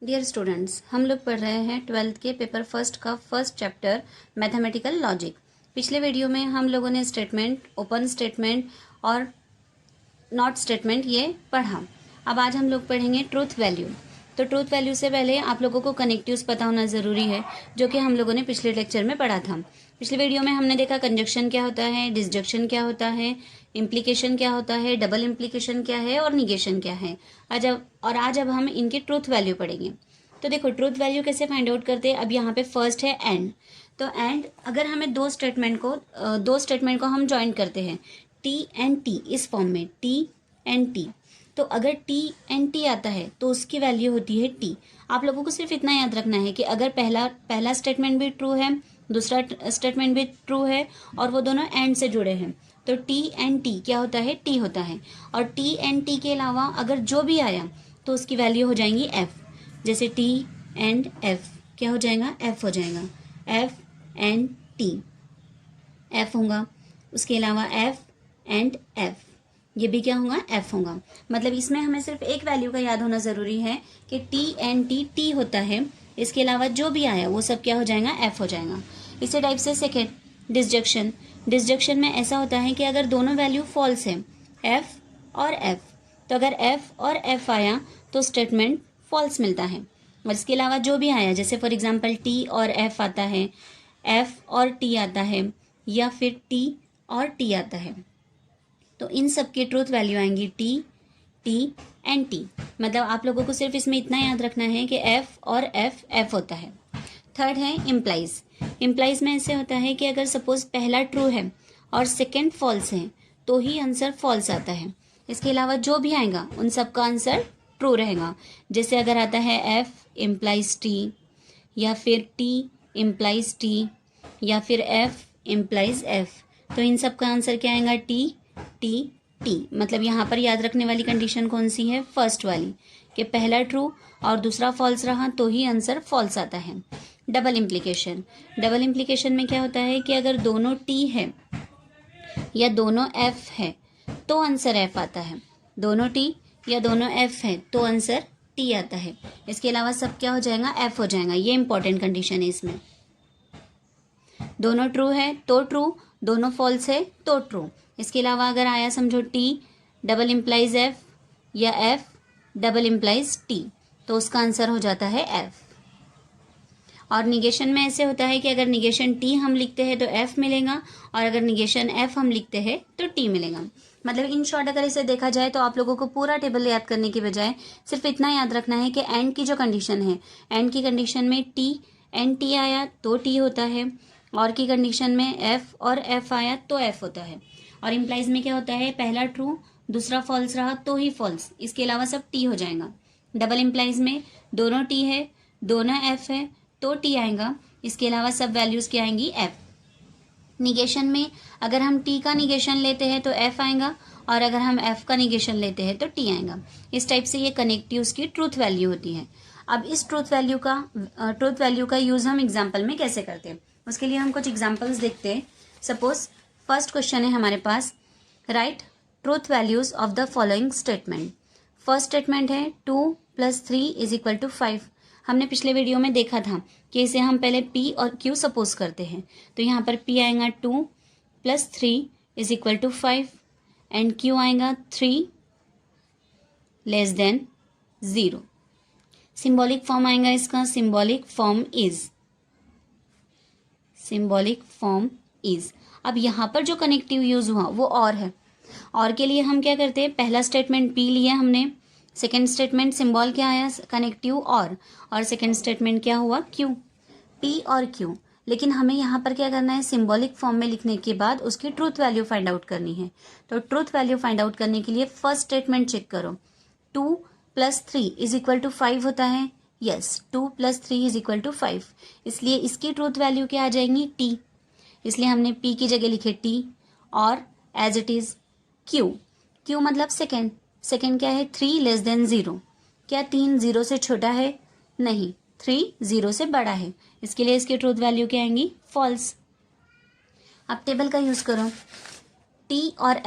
Dear students, हम लोग पढ़ रहे हैं 12th के पेपर फर्स्ट का फर्स्ट चैप्टर मैथमेटिकल लॉजिक। पिछले वीडियो में हम लोगों ने स्टेटमेंट, ओपन स्टेटमेंट और नॉट स्टेटमेंट ये पढ़ा। अब आज हम लोग पढ़ेंगे ट्रूथ वैल्यू। तो ट्रूथ वैल्यू से पहले आप लोगों को कनेक्टिव्स पता होना ज़रूरी है, जो कि हम लोगों ने पिछले लेक्चर में पढ़ा था। पिछले वीडियो में हमने देखा कंजक्शन क्या होता है, डिसजंक्शन क्या होता है, इम्प्लीकेशन क्या होता है, डबल इम्प्लीकेशन क्या है और निगेशन क्या है। आज अब हम इनकी ट्रूथ वैल्यू पढ़ेंगे। तो देखो ट्रूथ वैल्यू कैसे फाइंड आउट करते हैं। अब यहाँ पे फर्स्ट है एंड। तो एंड अगर हमें दो स्टेटमेंट को हम ज्वाइन करते हैं टी एंड टी, इस फॉर्म में टी एंड टी। तो अगर टी एंड टी आता है तो उसकी वैल्यू होती है टी। आप लोगों को सिर्फ इतना याद रखना है कि अगर पहला स्टेटमेंट भी ट्रू है, दूसरा स्टेटमेंट भी ट्रू है और वो दोनों एंड से जुड़े हैं, तो टी एंड टी क्या होता है, टी होता है। और टी एंड टी के अलावा अगर जो भी आया तो उसकी वैल्यू हो जाएंगी एफ। जैसे टी एंड एफ क्या हो जाएगा, एफ हो जाएगा। एफ एंड टी एफ होगा। उसके अलावा एफ एंड एफ ये भी क्या होगा, एफ होगा। मतलब इसमें हमें सिर्फ एक वैल्यू का याद होना ज़रूरी है कि टी एंड टी टी होता है। इसके अलावा जो भी आया वो सब क्या हो जाएगा, एफ हो जाएगा। इसी टाइप से सेकेंड डिसजंक्शन। डिसजंक्शन में ऐसा होता है कि अगर दोनों वैल्यू फॉल्स है, एफ और एफ, तो अगर एफ और एफ आया तो स्टेटमेंट फॉल्स मिलता है। और इसके अलावा जो भी आया, जैसे फॉर एग्जांपल टी और एफ आता है, एफ और टी आता है, या फिर टी और टी आता है, तो इन सब की ट्रूथ वैल्यू आएंगी टी, टी एंड टी। मतलब आप लोगों को सिर्फ इसमें इतना याद रखना है कि एफ और एफ एफ होता है। थर्ड है इम्प्लाइज। इम्प्लाइज में ऐसे होता है कि अगर सपोज पहला ट्रू है और सेकंड फॉल्स है तो ही आंसर फॉल्स आता है। इसके अलावा जो भी आएगा उन सब का आंसर ट्रू रहेगा। जैसे अगर आता है एफ इम्प्लाइज टी, या फिर टी इम्प्लाइज टी, या फिर एफ इम्प्लाइज एफ, तो इन सब का आंसर क्या आएगा, टी टी टी। मतलब यहाँ पर याद रखने वाली कंडीशन कौन सी है, फर्स्ट वाली, कि पहला ट्रू और दूसरा फॉल्स रहा तो ही आंसर फॉल्स आता है। Double implication. डबल इम्प्लीकेशन में क्या होता है कि अगर दोनों टी है या दोनों एफ है तो आंसर एफ आता है। दोनों टी या दोनों एफ है तो आंसर टी आता है। इसके अलावा सब क्या हो जाएगा, एफ हो जाएगा। ये इंपॉर्टेंट कंडीशन है इसमें। दोनों ट्रू है तो ट्रू, दोनों फॉल्स है तो ट्रू। इसके अलावा अगर आया समझो टी डबल इम्प्लाइज एफ या एफ डबल इम्प्लाइज टी, तो उसका आंसर हो जाता है एफ। और निगेशन में ऐसे होता है कि अगर निगेशन टी हम लिखते हैं तो एफ मिलेगा, और अगर निगेशन एफ हम लिखते हैं तो टी मिलेगा। मतलब इन शॉर्ट अगर इसे देखा जाए तो आप लोगों को पूरा टेबल याद करने की बजाय सिर्फ इतना याद रखना है कि एंड की जो कंडीशन है, एंड की कंडीशन में टी एंड टी आया तो टी होता है, और की कंडीशन में एफ और एफ आया तो एफ होता है। और इम्प्लाइज में क्या होता है, पहला ट्रू दूसरा फॉल्स रहा तो ही फॉल्स, इसके अलावा सब टी हो जाएगा। डबल इम्प्लाइज में दोनों टी है दोनों एफ है तो टी आएगा, इसके अलावा सब वैल्यूज़ क्या आएंगी, एफ। निगेशन में अगर हम टी का निगेशन लेते हैं तो एफ आएगा, और अगर हम एफ का निगेशन लेते हैं तो टी आएगा। इस टाइप से ये कनेक्टिव्स की ट्रूथ वैल्यू होती है। अब इस ट्रूथ वैल्यू का यूज़ हम एग्जाम्पल में कैसे करते हैं, उसके लिए हम कुछ एग्जाम्पल्स देखते हैं। सपोज फर्स्ट क्वेश्चन है हमारे पास, write truth values of the following statement. First statement है 2 + 3 = 5। हमने पिछले वीडियो में देखा था कि इसे हम पहले P और Q सपोज करते हैं। तो यहाँ पर P आएगा 2 + 3 = 5 एंड Q आएगा 3 < 0। सिंबॉलिक फॉर्म आएगा इसका, सिंबॉलिक फॉर्म इज। अब यहाँ पर जो कनेक्टिव यूज हुआ वो और है। और के लिए हम क्या करते हैं, पहला स्टेटमेंट P लिया हमने, सेकेंड स्टेटमेंट सिंबल क्या आया, कनेक्टिव और सेकेंड स्टेटमेंट क्या हुआ, Q। P और Q, लेकिन हमें यहाँ पर क्या करना है, सिंबॉलिक फॉर्म में लिखने के बाद उसकी ट्रूथ वैल्यू फाइंड आउट करनी है। तो ट्रूथ वैल्यू फाइंड आउट करने के लिए फर्स्ट स्टेटमेंट चेक करो, 2 + 3 = 5 होता है। यस, 2 + 3 = 5, इसलिए इसकी ट्रूथ वैल्यू क्या आ जाएंगी, T। इसलिए हमने P की जगह लिखे T, और एज इट इज़ Q मतलब सेकेंड क्या है, 3 < 0। क्या 3 0 से छोटा है, नहीं, 3 0 से बड़ा है, इसके लिए इसकी ट्रूथ वैल्यू क्या आएंगी, फॉल्स। अब टेबल का यूज़ करो, T और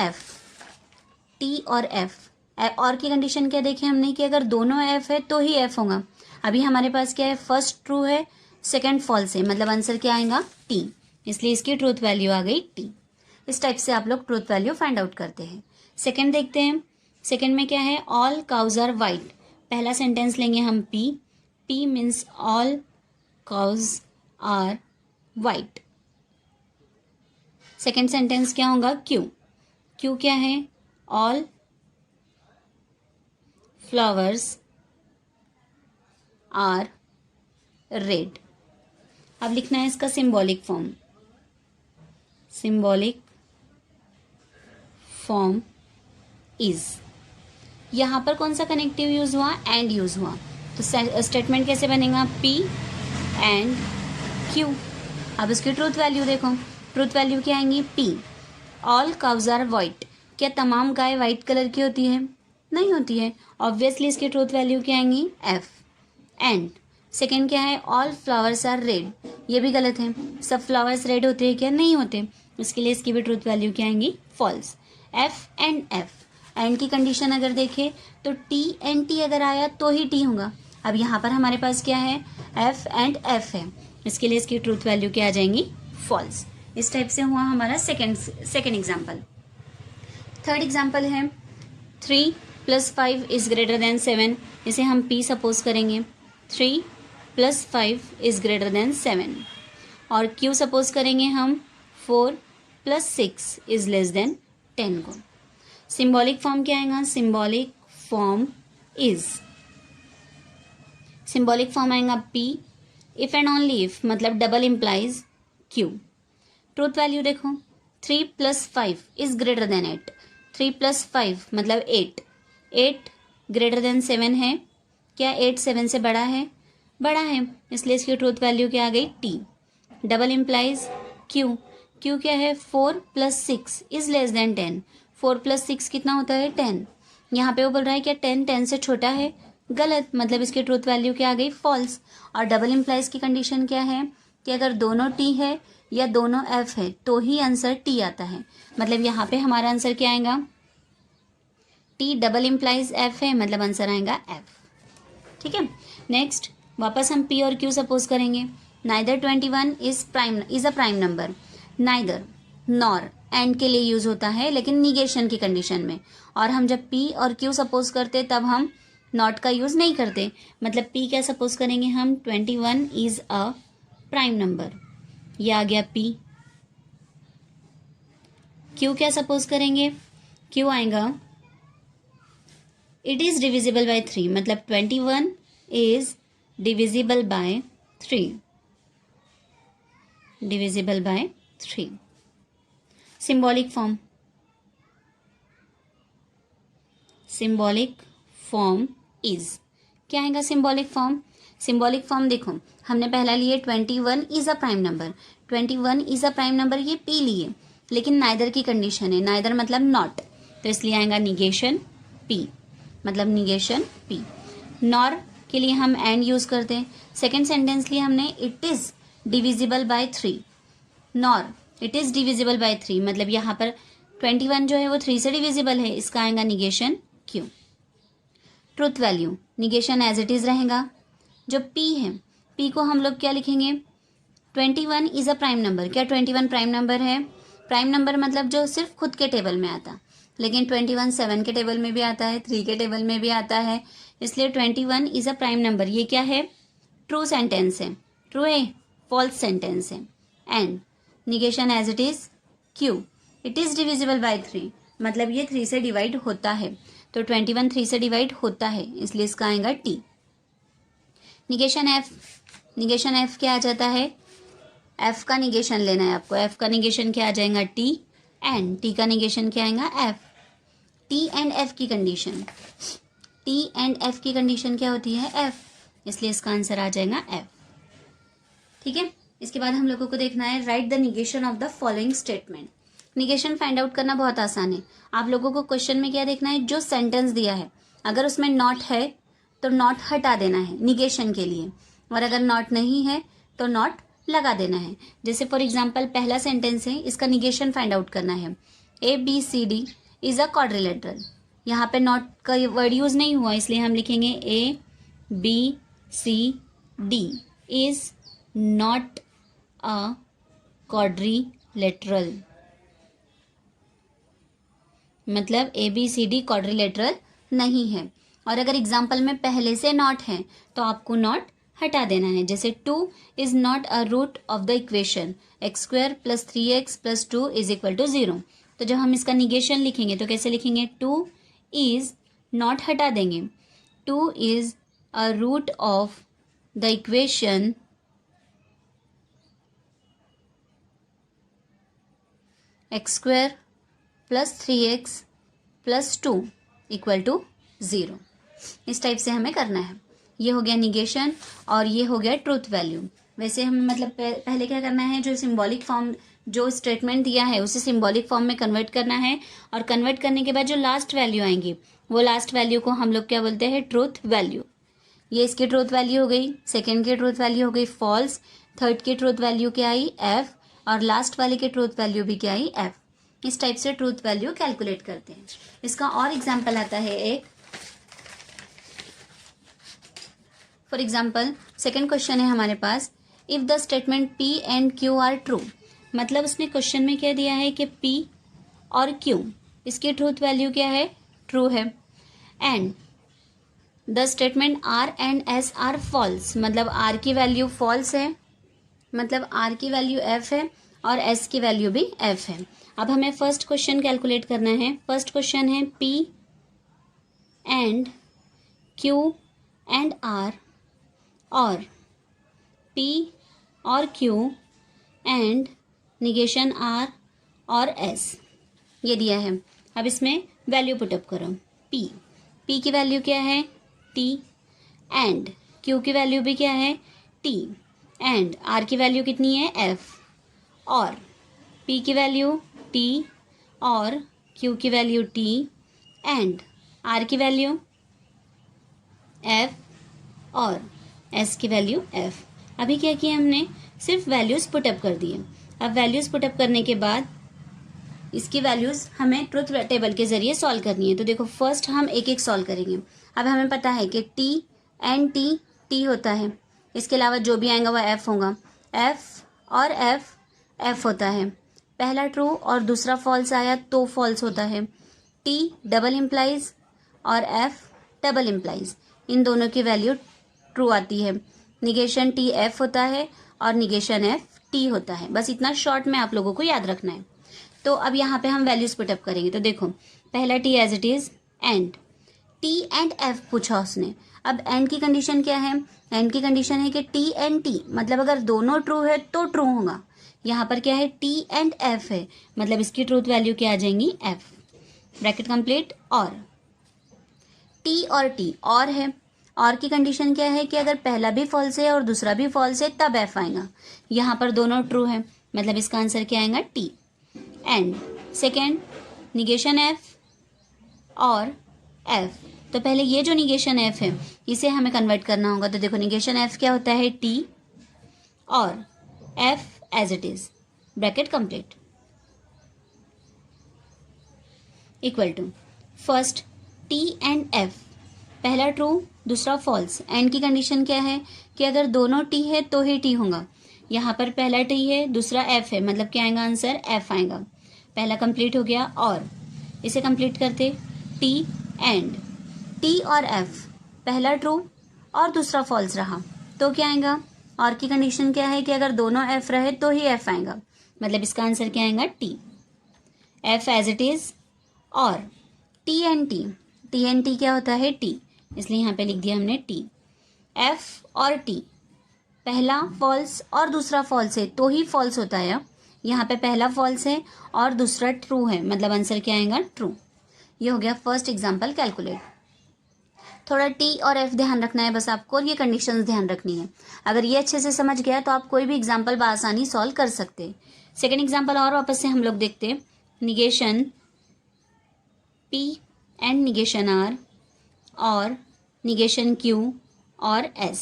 F। और की कंडीशन क्या देखी हमने कि अगर दोनों F है तो ही F होगा। अभी हमारे पास क्या है, फर्स्ट ट्रू है, सेकंड फॉल्स है, मतलब आंसर क्या आएगा, टी, इसलिए इसकी ट्रूथ वैल्यू आ गई टी। इस टाइप से आप लोग ट्रूथ वैल्यू फाइंड आउट करते हैं। सेकंड देखते हैं, सेकंड में क्या है, ऑल काउज आर वाइट। पहला सेंटेंस लेंगे हम P, P means all cows are white. Second sentence क्या होगा, क्यू, क्यू क्या है, ऑल फ्लावर्स आर रेड। अब लिखना है इसका symbolic form, symbolic form is. यहाँ पर कौन सा कनेक्टिव यूज हुआ, एंड यूज हुआ, तो स्टेटमेंट कैसे बनेगा, पी एंड क्यू। अब इसकी ट्रूथ वैल्यू देखो, ट्रूथ वैल्यू क्या आएंगी, P, all cows are white. क्या तमाम गाय वाइट कलर की होती है, नहीं होती है, ऑब्वियसली इसकी ट्रूथ वैल्यू क्या आएंगी, एफ। एंड सेकेंड क्या है, ऑल फ्लावर्स आर रेड, ये भी गलत है, सब फ्लावर्स रेड होते हैं क्या, नहीं होते, इसके लिए इसकी भी ट्रूथ वैल्यू क्या आएंगी, false. F and F, and की कंडीशन अगर देखें तो टी एंड टी अगर आया तो ही टी होगा। अब यहाँ पर हमारे पास क्या है, एफ एंड एफ है, इसके लिए इसकी ट्रूथ वैल्यू क्या आ जाएंगी, फॉल्स। इस टाइप से हुआ हमारा सेकेंड एग्जाम्पल। थर्ड एग्जाम्पल है 3 + 5 इज ग्रेटर देन 7। इसे हम पी सपोज करेंगे, 3 + 5 इज ग्रेटर देन 7, और क्यू सपोज करेंगे हम 4 + 6 इज लेस देन 10 को। सिंबॉलिक फॉर्म क्या आएगा, symbolic form is, symbolic form आएगा P, if and only if, मतलब double implies Q. Truth value देखो, 3 + 5 इज ग्रेटर देन 8, 3 + 5 मतलब 8, 8 ग्रेटर देन 7 है, क्या 8 7 से बड़ा है, बड़ा है, इसलिए इसकी ट्रूथ वैल्यू क्या आ गई, T. Double implies Q, Q क्या है, 4 + 6 इज लेस देन 10, 4 + 6 कितना होता है, 10। यहाँ पे वो बोल रहा है क्या 10 10 से छोटा है, गलत, मतलब इसकी ट्रूथ वैल्यू क्या आ गई, फॉल्स। और डबल इम्प्लाइज की कंडीशन क्या है कि अगर दोनों टी है या दोनों एफ है तो ही आंसर टी आता है, मतलब यहाँ पे हमारा आंसर क्या आएगा, टी डबल इम्प्लाइज एफ है, मतलब आंसर आएगा एफ। ठीक है, नेक्स्ट वापस हम पी और क्यू सपोज करेंगे। Neither 21 is a prime number, neither nor and के लिए यूज होता है लेकिन निगेशन की कंडीशन में, और हम जब पी और क्यू सपोज करते तब हम नॉट का यूज नहीं करते, मतलब पी क्या सपोज करेंगे हम, 21 इज अ प्राइम नंबर, ये आ गया पी। क्यू क्या सपोज करेंगे, क्यू आएगा इट इज डिविजिबल बाय 3, मतलब 21 is divisible by 3, divisible by 3। Symbolic form, symbolic form is, क्या आएगा सिंबॉलिक फॉर्म, सिंबॉलिक फॉर्म देखो हमने पहला लिए 21 is a prime number, 21 is a prime number, ये पी लिए, लेकिन नाइदर की कंडीशन है, नाइदर मतलब नॉट, तो इसलिए आएगा निगेशन पी, मतलब निगेशन पी। नॉर के लिए हम एंड यूज करते हैं। सेकेंड सेंटेंस लिए हमने it is divisible by 3, nor it is divisible by 3, मतलब यहाँ पर 21 जो है वो 3 से डिविजिबल है, इसका आएगा negation Q. Truth value, negation as it is रहेगा। जो पी है, पी को हम लोग क्या लिखेंगे, 21 इज अ प्राइम नंबर, क्या 21 प्राइम नंबर है, प्राइम नंबर मतलब जो सिर्फ खुद के टेबल में आता, लेकिन 21 7 के टेबल में भी आता है, 3 के टेबल में भी आता है, इसलिए 21 इज अ प्राइम नंबर, ये क्या है, ट्रू सेंटेंस है, ट्रू है, फॉल्स सेंटेंस है। And negation as it is Q, it is divisible by 3, मतलब ये 3 से डिवाइड होता है, तो 21 3 से डिवाइड होता है, इसलिए इसका आएगा T. Negation F, negation F क्या आ जाता है, एफ का निगेशन लेना है आपको, एफ का निगेशन क्या आ जाएगा, टी, एंड टी का निगेशन क्या आएगा, एफ। टी एंड एफ की कंडीशन, टी एंड एफ की कंडीशन क्या होती है, एफ, इसलिए इसका आंसर आ जाएगा एफ। ठीक है, इसके बाद हम लोगों को देखना है right the negation of the following statement. Negation find out करना बहुत आसान है। आप लोगों को क्वेश्चन में क्या देखना है, जो सेंटेंस दिया है अगर उसमें नॉट है तो नॉट हटा देना है निगेशन के लिए, और अगर नॉट नहीं है तो नॉट लगा देना है। जैसे फॉर एग्जाम्पल पहला सेंटेंस है, इसका निगेशन फाइंड आउट करना है, ABCD इज अ क्वाड्रिलेटरल, यहाँ पे नॉट का वर्ड यूज नहीं हुआ, इसलिए हम लिखेंगे ABCD C D is not a quadrilateral, मतलब A B C D quadrilateral नहीं है। और अगर एग्जाम्पल में पहले से नॉट है तो आपको नॉट हटा देना है। जैसे 2 is not a root of the equation x² + 3x + 2 = 0। तो जब हम इसका निगेशन लिखेंगे तो कैसे लिखेंगे, 2 इज नॉट हटा देंगे, 2 is a root of the equation x² + 3x + 2 = 0। इस टाइप से हमें करना है। ये हो गया निगेशन और ये हो गया ट्रूथ वैल्यू। वैसे हमें मतलब पहले क्या करना है, जो सिंबॉलिक फॉर्म जो स्टेटमेंट दिया है उसे सिंबॉलिक फॉर्म में कन्वर्ट करना है, और कन्वर्ट करने के बाद जो लास्ट वैल्यू आएंगी वो लास्ट वैल्यू को हम लोग क्या बोलते हैं, ट्रूथ वैल्यू। ये इसकी ट्रूथ वैल्यू हो गई, सेकेंड की ट्रूथ वैल्यू हो गई फॉल्स, थर्ड की ट्रूथ वैल्यू क्या आई, एफ, और लास्ट वाले की ट्रूथ वैल्यू भी क्या आई, एफ। इस टाइप से ट्रूथ वैल्यू कैलकुलेट करते हैं। इसका और एग्जाम्पल आता है एक। फॉर एग्जाम्पल सेकेंड क्वेश्चन है हमारे पास, if the statement P and Q are true, मतलब उसने क्वेश्चन में क्या दिया है कि P और Q इसकी ट्रूथ वैल्यू क्या है, ट्रू है, and the statement R and S are false, मतलब R की वैल्यू फॉल्स है, मतलब R की वैल्यू F है और S की वैल्यू भी F है। अब हमें फर्स्ट क्वेश्चन कैलकुलेट करना है। फर्स्ट क्वेश्चन है P and Q and R और P और Q एंड निगेशन R और S, ये दिया है। अब इसमें वैल्यू पुटअप करो। P की वैल्यू क्या है, T, एंड Q की वैल्यू भी क्या है, T, एंड R की वैल्यू कितनी है, F, और P की वैल्यू T और Q की वैल्यू T एंड R की वैल्यू F और S की वैल्यू F। अभी क्या किया हमने, सिर्फ वैल्यूज़ पुटअप कर दिए। अब वैल्यूज़ पुटअप करने के बाद इसकी वैल्यूज़ हमें ट्रुथ टेबल के ज़रिए सॉल्व करनी है। तो देखो फर्स्ट हम एक एक सॉल्व करेंगे। अब हमें पता है कि T एंड T होता है, इसके अलावा जो भी आएगा वह F होगा, F और F होता है। पहला ट्रू और दूसरा फॉल्स आया तो फॉल्स होता है। T डबल इम्प्लाइज और F डबल इम्प्लाइज, इन दोनों की वैल्यू ट्रू आती है। निगेशन T F होता है और निगेशन F T होता है। बस इतना शॉर्ट में आप लोगों को याद रखना है। तो अब यहाँ पे हम वैल्यूज पुटअप करेंगे। तो देखो पहला T as it is, and T and F पूछा उसने। अब एंड की कंडीशन क्या है, एंड की कंडीशन है कि T एंड T, मतलब अगर दोनों ट्रू है तो ट्रू होगा। यहाँ पर क्या है, T एंड F है, मतलब इसकी ट्रूथ वैल्यू क्या आ जाएंगी, F, ब्रैकेट कंप्लीट। और T और T और है, और की कंडीशन क्या है कि अगर पहला भी फॉल्स है और दूसरा भी फॉल्स है तब F आएगा। यहाँ पर दोनों ट्रू है, मतलब इसका आंसर क्या आएगा, T। And second negation F और F, तो पहले ये जो निगेशन F है इसे हमें कन्वर्ट करना होगा। तो देखो निगेशन F क्या होता है, T और F as it is, bracket complete, equal to first T and F, पहला ट्रू दूसरा फॉल्स। एंड की कंडीशन क्या है कि अगर दोनों T है तो ही T होगा। यहाँ पर पहला T है दूसरा F है, मतलब क्या आएगा आंसर, F आएगा। पहला कंप्लीट हो गया और इसे कंप्लीट करते, T एंड T और F, पहला ट्रू और दूसरा फॉल्स रहा तो क्या आएगा, और की कंडीशन क्या है कि अगर दोनों F रहे तो ही F आएगा, मतलब इसका आंसर क्या आएगा, T, F as it is. और T एंड T क्या होता है, T, इसलिए यहाँ पे लिख दिया हमने T। F और T, पहला फॉल्स और दूसरा फॉल्स है तो ही फॉल्स होता है। यहाँ पे पहला फॉल्स है और दूसरा ट्रू है, मतलब आंसर क्या आएगा, ट्रू। ये हो गया फर्स्ट एग्जाम्पल कैलकुलेट। थोड़ा T और F ध्यान रखना है बस आपको, और ये कंडीशंस ध्यान रखनी है। अगर ये अच्छे से समझ गया तो आप कोई भी एग्जाम्पल बआसानी सॉल्व कर सकते। सेकेंड एग्जाम्पल और वापस से हम लोग देखते, negation P and negation R और निगेशन Q और S।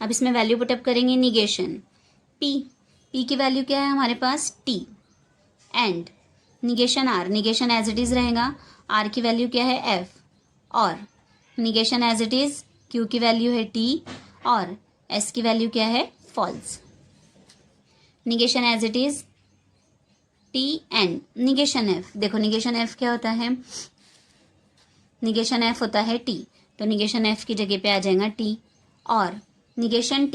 अब इसमें वैल्यू पुटअप करेंगे। निगेशन P की वैल्यू क्या है हमारे पास, T, and negation R, negation as it is रहेगा, R की वैल्यू क्या है, F, और negation as it is Q की वैल्यू है T और एस की वैल्यू क्या है, false. Negation as it is T N, negation F, देखो निगेशन एफ क्या होता है, निगेशन एफ होता है टी, तो निगेशन एफ की जगह पे आ जाएगा टी, और निगेशन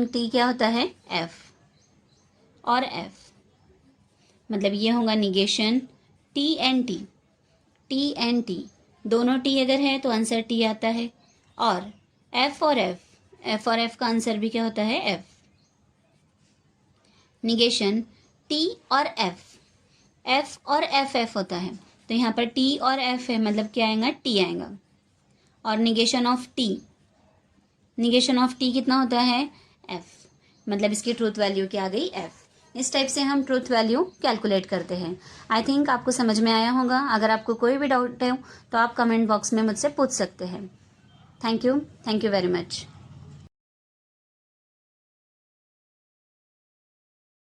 टी क्या होता है, एफ और एफ, मतलब ये होगा निगेशन टी एन टी, दोनों टी अगर है तो आंसर टी आता है, और एफ और एफ का आंसर भी क्या होता है, एफ। निगेशन टी और एफ और एफ होता है, तो यहाँ पर टी और एफ है, मतलब क्या आएगा, टी आएगा। और निगेशन ऑफ टी कितना होता है, एफ, मतलब इसकी ट्रूथ वैल्यू क्या आ गई, एफ। इस टाइप से हम ट्रूथ वैल्यू कैलकुलेट करते हैं। आई थिंक आपको समझ में आया होगा। अगर आपको कोई भी डाउट है तो आप कमेंट बॉक्स में मुझसे पूछ सकते हैं। Thank you very much.